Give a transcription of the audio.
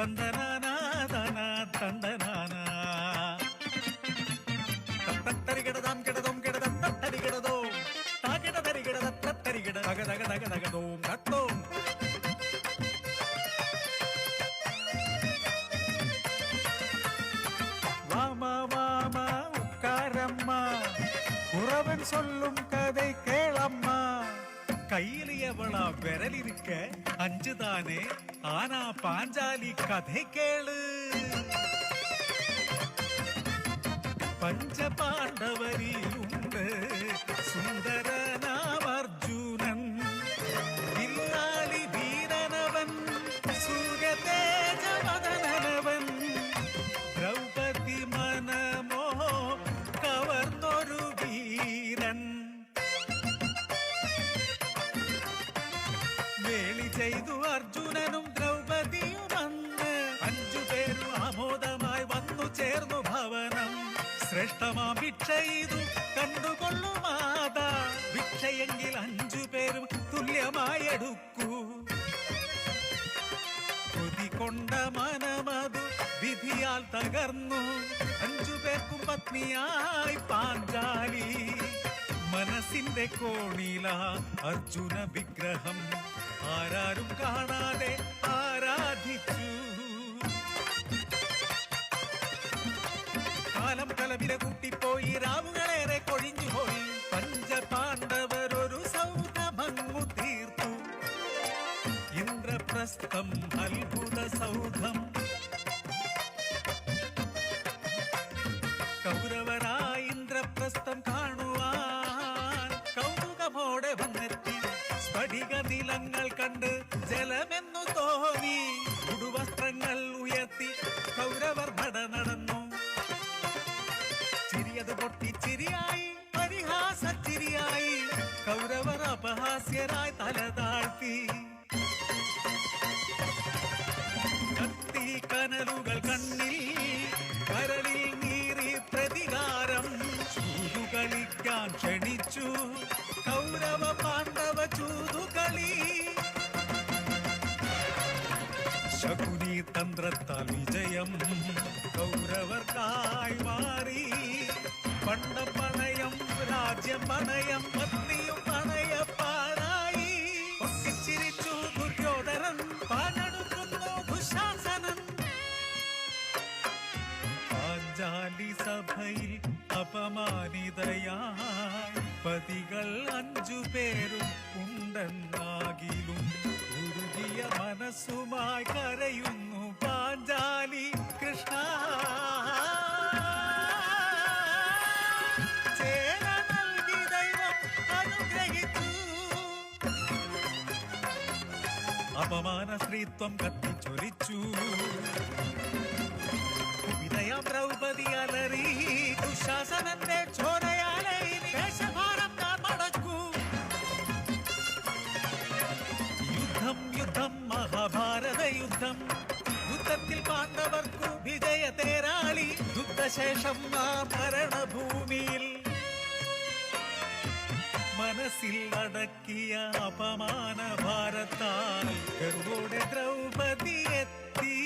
തന്തനാനാ തനാ തന്തനാനാ തത്തരികിടതാം കിടതും കിടതത്തരികിടതോ താകിടതരികിടതത്തരികിട തക തക തക തകതോം തത്തോം வாமா வாமா உட்காரம்மா உறவன் சொல்லும் கதை கேளம்மா கையில் எவளா விரல் இருக்க அஞ்சுதானே ஆனா பாஞ்சாலி கதை கேளு பஞ்ச பாண்டவரில் உண்டு சுந்தரனாம் அர்ஜுனன் வில்லாளி வீரனவன் சூரியதேஜ மதனவன் ദ്രൗപദി മനമോ കവർന്നൊരു വീരൻ വേളി ചെയ്തു അർജുനനും ദ്രൗപദിയും അന്ന് 5 പേരും ആമോദമായി വന്നു ചേർന്നു ഭവനം ശ്രേഷ്ഠമാം ഭിക്ഷ ഇതു കണ്ടുകൊള്ളു മാതാ ഭിക്ഷയെങ്കിൽ 5 പേരും തുല്യമായി എടുക്കൂ കൊതികൊണ്ട മനമതു വിധിയാൽ തകർന്നു 5 പേർക്കും പത്നിയായി പാഞ്ചാലി മനസ്സിന്റെ കോണില അർജുന വിഗ്രഹം ആരാരും കാണാതെ ആരാധിച്ചു കാലം കലവില കൂട്ടിപ്പോയി രാവുകളേറെ കൊഴിഞ്ഞുപോയി പഞ്ചപാണ്ഡവർ ഒരു സൗധമങ്ങു തീർത്തു ഇന്ദ്രപ്രസ്ഥം അത്ഭുത സൗധം കൗരവരായി ഇന്ദ്രപ്രസ്ഥം കാണുവാൻ കൗതുകമോടെ വന്നെത്തി സ്ഫടിക നിലങ്ങൾ കണ്ട് ജലമെന്നു തോന്നി ഉടുവസ്ത്രങ്ങൾ ഉയർത്തി കൗരവർ നട നടന്നു ചിരിയത് പൊട്ടി ചിരിയായി പരിഹാസ ചിരിയായി കൗരവർ അപഹാസ്യരായി തല താഴ്ത്തി കത്തി കനലുകൾ കണ്ണിൽ കരളിൽ നീറി പ്രതികാരം ചൂതുകളിക്കാൻ ക്ഷണിച്ചു കൗരവ പാണ്ഡവ ചൂതുകളി ശകുനി തന്ത്രത്താൽ വിജയം കൗരവർക്കായി മാറി പണ്ടം പണയം രാജ്യം പണയം പത്നിയും പണയപ്പാടായി പൊട്ടിച്ചിരിച്ചു ദുര്യോധനൻ പാഞ്ഞെടുക്കുന്നു ദുശാസനൻ പാഞ്ചാലി സഭയിൽ അപമാനിതയായി പതികൾ 5 പേരും ഉണ്ടെന്നാകിലും ഉരുകിയ മനസ്സുമായി കരയുന്നു പാഞ്ചാലി കൃഷ്ണ ചേര നൽകി ദൈവം അനുഗ്രഹിച്ചു അപമാന സ്ത്രീത്വം കത്തിച്ചൊലിച്ചു വിനയം ദ്രൗപദി അലറി ദുശാസനന്റെ ചോരയാലെ ദേശഭാരം ഞാൻ മടക്കൂ യുദ്ധം യുദ്ധം മഹാഭാരത യുദ്ധം യുദ്ധത്തിൽ പാണ്ഡവർക്കു വിജയ തേരാളി യുദ്ധശേഷം ആ മരണഭൂമിയിൽ മനസ്സിൽ അടക്കിയ അപമാന ഭാരത്താൽ ഗർവോടെ ദ്രൗപദി എത്തി